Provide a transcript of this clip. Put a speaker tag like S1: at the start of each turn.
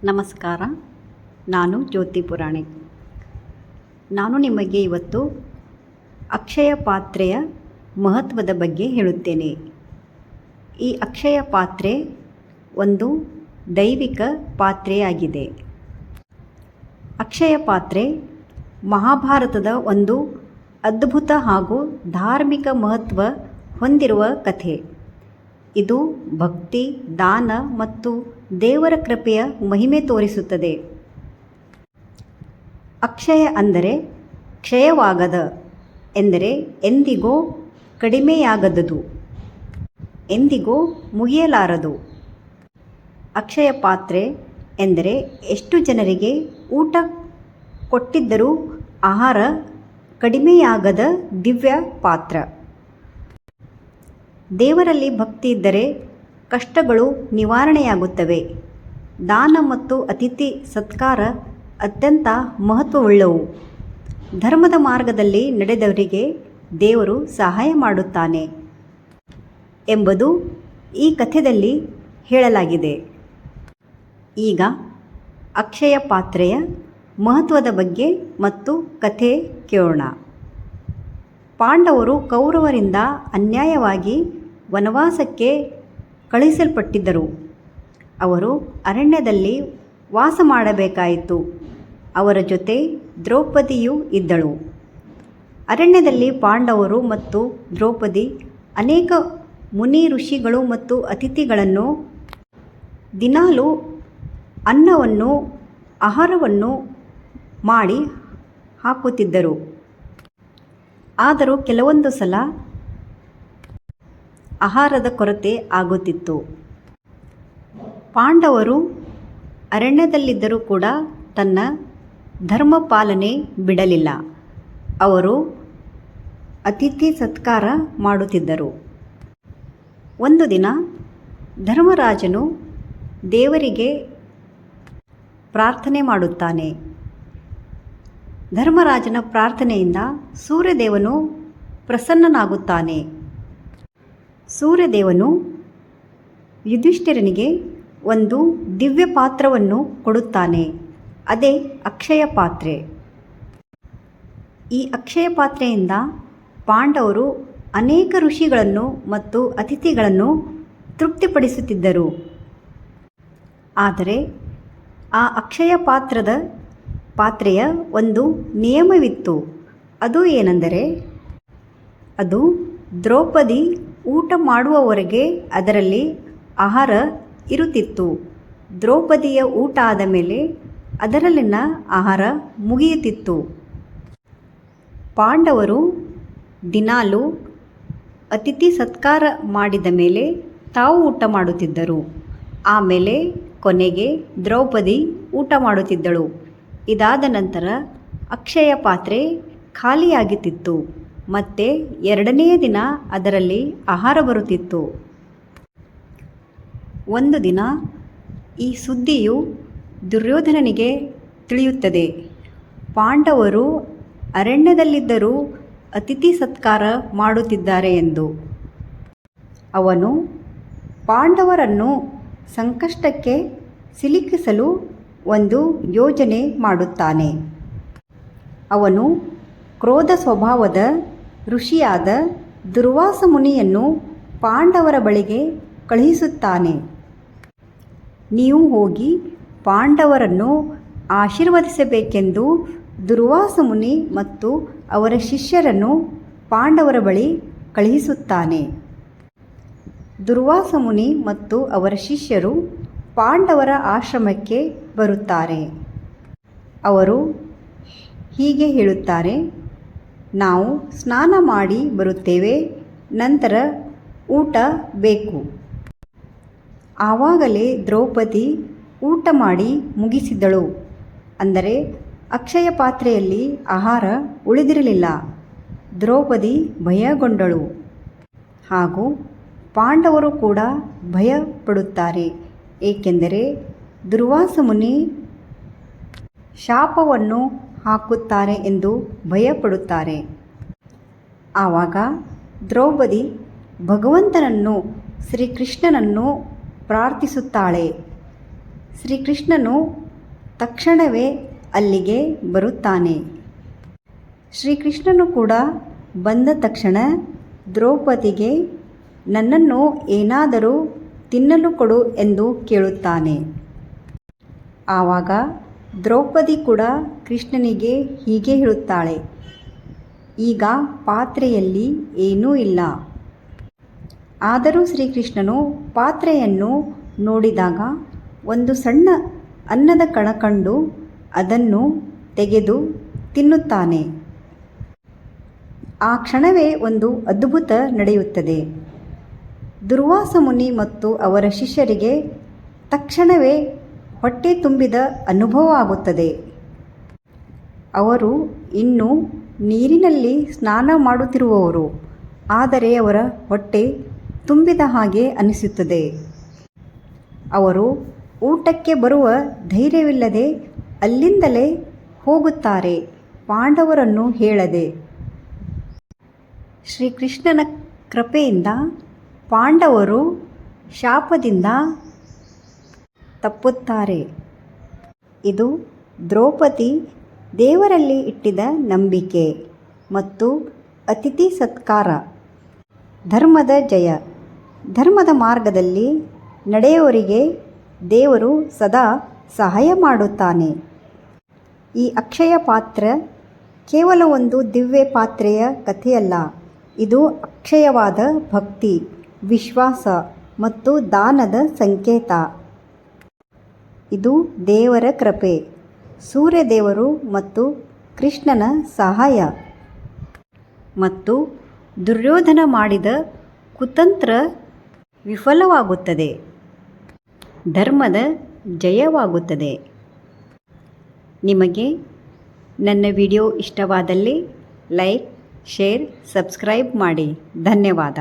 S1: ನಮಸ್ಕಾರ. ನಾನು ಜ್ಯೋತಿ ಪುರಾಣಿಕ್. ನಾನು ನಿಮಗೆ ಇವತ್ತು ಅಕ್ಷಯ ಪಾತ್ರೆಯ ಮಹತ್ವದ ಬಗ್ಗೆ ಹೇಳುತ್ತೇನೆ. ಈ ಅಕ್ಷಯ ಪಾತ್ರೆ ಒಂದು ದೈವಿಕ ಪಾತ್ರೆಯಾಗಿದೆ. ಅಕ್ಷಯ ಪಾತ್ರೆ ಮಹಾಭಾರತದ ಒಂದು ಅದ್ಭುತ ಹಾಗೂ ಧಾರ್ಮಿಕ ಮಹತ್ವ ಹೊಂದಿರುವ ಕಥೆ. ಇದು ಭಕ್ತಿ, ದಾನ ಮತ್ತು ದೇವರ ಕೃಪೆಯ ಮಹಿಮೆ ತೋರಿಸುತ್ತದೆ. ಅಕ್ಷಯ ಅಂದರೆ ಕ್ಷಯವಾಗದ ಎಂದರೆ ಎಂದಿಗೂ ಕಡಿಮೆಯಾಗದುದು, ಎಂದಿಗೂ ಮುಗಿಯಲಾರದು. ಅಕ್ಷಯ ಪಾತ್ರೆ ಎಂದರೆ ಎಷ್ಟು ಜನರಿಗೆ ಊಟ ಕೊಟ್ಟಿದ್ದರೂ ಆಹಾರ ಕಡಿಮೆಯಾಗದ ದಿವ್ಯ ಪಾತ್ರ. ದೇವರಲ್ಲಿ ಭಕ್ತಿ ಇದ್ದರೆ ಕಷ್ಟಗಳು ನಿವಾರಣೆಯಾಗುತ್ತವೆ. ದಾನ ಮತ್ತು ಅತಿಥಿ ಸತ್ಕಾರ ಅತ್ಯಂತ ಮಹತ್ವವುಳ್ಳವು. ಧರ್ಮದ ಮಾರ್ಗದಲ್ಲಿ ನಡೆದವರಿಗೆ ದೇವರು ಸಹಾಯ ಮಾಡುತ್ತಾನೆ ಎಂಬುದು ಈ ಕಥೆಯಲ್ಲಿ ಹೇಳಲಾಗಿದೆ. ಈಗ ಅಕ್ಷಯ ಪಾತ್ರೆಯ ಮಹತ್ವದ ಬಗ್ಗೆ ಮತ್ತು ಕಥೆ ಕೇಳೋಣ. ಪಾಂಡವರು ಕೌರವರಿಂದ ಅನ್ಯಾಯವಾಗಿ ವನವಾಸಕ್ಕೆ ಕಳುಹಿಸಲ್ಪಟ್ಟಿದ್ದರು. ಅವರು ಅರಣ್ಯದಲ್ಲಿ ವಾಸ ಮಾಡಬೇಕಾಯಿತು. ಅವರ ಜೊತೆ ದ್ರೌಪದಿಯೂ ಇದ್ದಳು. ಅರಣ್ಯದಲ್ಲಿ ಪಾಂಡವರು ಮತ್ತು ದ್ರೌಪದಿ ಅನೇಕ ಮುನಿ ಋಷಿಗಳು ಮತ್ತು ಅತಿಥಿಗಳನ್ನು ದಿನಾಲೂ ಅನ್ನವನ್ನು ಆಹಾರವನ್ನು ಮಾಡಿ ಹಾಕುತ್ತಿದ್ದರು. ಆದರೂ ಕೆಲವೊಂದು ಸಲ ಆಹಾರದ ಕೊರತೆ ಆಗುತ್ತಿತ್ತು. ಪಾಂಡವರು ಅರಣ್ಯದಲ್ಲಿದ್ದರೂ ಕೂಡ ತನ್ನ ಧರ್ಮ ಪಾಲನೆ ಬಿಡಲಿಲ್ಲ. ಅವರು ಅತಿಥಿ ಸತ್ಕಾರ ಮಾಡುತ್ತಿದ್ದರು. ಒಂದು ದಿನ ಧರ್ಮರಾಜನು ದೇವರಿಗೆ ಪ್ರಾರ್ಥನೆ ಮಾಡುತ್ತಾನೆ. ಧರ್ಮರಾಜನ ಪ್ರಾರ್ಥನೆಯಿಂದ ಸೂರ್ಯದೇವನು ಪ್ರಸನ್ನನಾಗುತ್ತಾನೆ. ಸೂರ್ಯದೇವನು ಯುಧಿಷ್ಠಿರನಿಗೆ ಒಂದು ದಿವ್ಯ ಪಾತ್ರವನ್ನು ಕೊಡುತ್ತಾನೆ. ಅದೇ ಅಕ್ಷಯ ಪಾತ್ರೆ. ಈ ಅಕ್ಷಯ ಪಾತ್ರೆಯಿಂದ ಪಾಂಡವರು ಅನೇಕ ಋಷಿಗಳನ್ನು ಮತ್ತು ಅತಿಥಿಗಳನ್ನು ತೃಪ್ತಿಪಡಿಸುತ್ತಿದ್ದರು. ಆದರೆ ಆ ಅಕ್ಷಯ ಪಾತ್ರೆಯ ಒಂದು ನಿಯಮವಿತ್ತು. ಅದು ಏನೆಂದರೆ, ಅದು ದ್ರೌಪದಿ ಊಟ ಮಾಡುವವರೆಗೆ ಅದರಲ್ಲಿ ಆಹಾರ ಇರುತ್ತಿತ್ತು. ದ್ರೌಪದಿಯ ಊಟ ಆದ ಮೇಲೆ ಅದರಲ್ಲಿನ ಆಹಾರ ಮುಗಿಯುತ್ತಿತ್ತು. ಪಾಂಡವರು ದಿನಾಲೂ ಅತಿಥಿ ಸತ್ಕಾರ ಮಾಡಿದ ಮೇಲೆ ತಾವು ಊಟ ಮಾಡುತ್ತಿದ್ದರು. ಆಮೇಲೆ ಕೊನೆಗೆ ದ್ರೌಪದಿ ಊಟ ಮಾಡುತ್ತಿದ್ದಳು. ಇದಾದ ನಂತರ ಅಕ್ಷಯ ಪಾತ್ರೆ ಖಾಲಿಯಾಗುತ್ತಿತ್ತು. ಮತ್ತೆ ಎರಡನೆಯ ದಿನ ಅದರಲ್ಲಿ ಆಹಾರ ಬರುತ್ತಿತ್ತು. ಒಂದು ದಿನ ಈ ಸುದ್ದಿಯು ದುರ್ಯೋಧನನಿಗೆ ತಿಳಿಯುತ್ತದೆ. ಪಾಂಡವರು ಅರಣ್ಯದಲ್ಲಿದ್ದರೂ ಅತಿಥಿ ಸತ್ಕಾರ ಮಾಡುತ್ತಿದ್ದಾರೆ ಎಂದು. ಅವನು ಪಾಂಡವರನ್ನು ಸಂಕಷ್ಟಕ್ಕೆ ಸಿಲುಕಿಸಲು ಒಂದು ಯೋಜನೆ ಮಾಡುತ್ತಾನೆ. ಅವನು ಕ್ರೋಧ ಸ್ವಭಾವದ ಋಷಿಯಾದ ದುರ್ವಾಸ ಮುನಿಯನ್ನು ಪಾಂಡವರ ಬಳಿಗೆ ಕಳುಹಿಸುತ್ತಾನೆ. ನೀವು ಹೋಗಿ ಪಾಂಡವರನ್ನು ಆಶೀರ್ವದಿಸಬೇಕೆಂದು ದುರ್ವಾಸ ಮುನಿ ಮತ್ತು ಅವರ ಶಿಷ್ಯರನ್ನು ಪಾಂಡವರ ಬಳಿ ಕಳುಹಿಸುತ್ತಾನೆ. ದುರ್ವಾಸ ಮುನಿ ಮತ್ತು ಅವರ ಶಿಷ್ಯರು ಪಾಂಡವರ ಆಶ್ರಮಕ್ಕೆ ಬರುತ್ತಾರೆ. ಅವರು ಹೀಗೆ ಹೇಳುತ್ತಾರೆ, ನಾವು ಸ್ನಾನ ಮಾಡಿ ಬರುತ್ತೇವೆ, ನಂತರ ಊಟ ಬೇಕು. ಆವಾಗಲೇ ದ್ರೌಪದಿ ಊಟ ಮಾಡಿ ಮುಗಿಸಿದಳು. ಅಂದರೆ ಅಕ್ಷಯ ಪಾತ್ರೆಯಲ್ಲಿ ಆಹಾರ ಉಳಿದಿರಲಿಲ್ಲ. ದ್ರೌಪದಿ ಭಯಗೊಂಡಳು ಹಾಗೂ ಪಾಂಡವರು ಕೂಡ ಭಯಪಡುತ್ತಾರೆ. ಏಕೆಂದರೆ ದುರ್ವಾಸ ಮುನಿ ಶಾಪವನ್ನು ಹಾಕುತ್ತಾರೆ ಎಂದು ಭಯಪಡುತ್ತಾರೆ. ಆವಾಗ ದ್ರೌಪದಿ ಭಗವಂತನನ್ನು ಶ್ರೀಕೃಷ್ಣನನ್ನು ಪ್ರಾರ್ಥಿಸುತ್ತಾಳೆ. ಶ್ರೀಕೃಷ್ಣನು ತಕ್ಷಣವೇ ಅಲ್ಲಿಗೆ ಬರುತ್ತಾನೆ. ಶ್ರೀಕೃಷ್ಣನು ಕೂಡ ಬಂದ ತಕ್ಷಣ ದ್ರೌಪದಿಗೆ ನನ್ನನ್ನು ಏನಾದರೂ ತಿನ್ನಲು ಕೊಡು ಎಂದು ಕೇಳುತ್ತಾನೆ. ಆವಾಗ ದ್ರೌಪದಿ ಕೂಡ ಕೃಷ್ಣನಿಗೆ ಹೀಗೆ ಹೇಳುತ್ತಾಳೆ, ಈಗ ಪಾತ್ರೆಯಲ್ಲಿ ಏನೂ ಇಲ್ಲ. ಆದರೂ ಶ್ರೀಕೃಷ್ಣನು ಪಾತ್ರೆಯನ್ನು ನೋಡಿದಾಗ ಒಂದು ಸಣ್ಣ ಅನ್ನದ ಕಣ ಕಂಡು ಅದನ್ನು ತೆಗೆದು ತಿನ್ನುತ್ತಾನೆ. ಆ ಕ್ಷಣವೇ ಒಂದು ಅದ್ಭುತ ನಡೆಯುತ್ತದೆ. ದುರ್ವಾಸ ಮುನಿ ಮತ್ತು ಅವರ ಶಿಷ್ಯರಿಗೆ ತಕ್ಷಣವೇ ಹೊಟ್ಟೆ ತುಂಬಿದ ಅನುಭವ ಆಗುತ್ತದೆ. ಅವರು ಇನ್ನೂ ನೀರಿನಲ್ಲಿ ಸ್ನಾನ ಮಾಡುತ್ತಿರುವವರು, ಆದರೆ ಅವರ ಹೊಟ್ಟೆ ತುಂಬಿದ ಹಾಗೆ ಅನಿಸುತ್ತದೆ. ಅವರು ಊಟಕ್ಕೆ ಬರುವ ಧೈರ್ಯವಿಲ್ಲದೆ ಅಲ್ಲಿಂದಲೇ ಹೋಗುತ್ತಾರೆ, ಪಾಂಡವರನ್ನು ಹೇಳದೆ. ಶ್ರೀಕೃಷ್ಣನ ಕೃಪೆಯಿಂದ ಪಾಂಡವರು ಶಾಪದಿಂದ ತಪ್ಪುತ್ತಾರೆ. ಇದು ದ್ರೌಪದಿ ದೇವರಲ್ಲಿ ಇಟ್ಟಿದ್ದ ನಂಬಿಕೆ ಮತ್ತು ಅತಿಥಿ ಸತ್ಕಾರ. ಧರ್ಮದ ಜಯ. ಧರ್ಮದ ಮಾರ್ಗದಲ್ಲಿ ನಡೆಯುವವರಿಗೆ ದೇವರು ಸದಾ ಸಹಾಯ ಮಾಡುತ್ತಾನೆ. ಈ ಅಕ್ಷಯ ಪಾತ್ರ ಕೇವಲ ಒಂದು ದಿವ್ಯ ಪಾತ್ರೆಯ ಕಥೆಯಲ್ಲ, ಇದು ಅಕ್ಷಯವಾದ ಭಕ್ತಿ, ವಿಶ್ವಾಸ ಮತ್ತು ದಾನದ ಸಂಕೇತ. ಇದು ದೇವರ ಕೃಪೆ, ಸೂರ್ಯದೇವರು ಮತ್ತು ಕೃಷ್ಣನ ಸಹಾಯ, ಮತ್ತು ದುರ್ಯೋಧನ ಮಾಡಿದ ಕುತಂತ್ರ ವಿಫಲವಾಗುತ್ತದೆ, ಧರ್ಮದ ಜಯವಾಗುತ್ತದೆ. ನಿಮಗೆ ನನ್ನ ವಿಡಿಯೋ ಇಷ್ಟವಾದಲ್ಲಿ ಲೈಕ್, ಶೇರ್, ಸಬ್ಸ್ಕ್ರೈಬ್ ಮಾಡಿ. ಧನ್ಯವಾದ.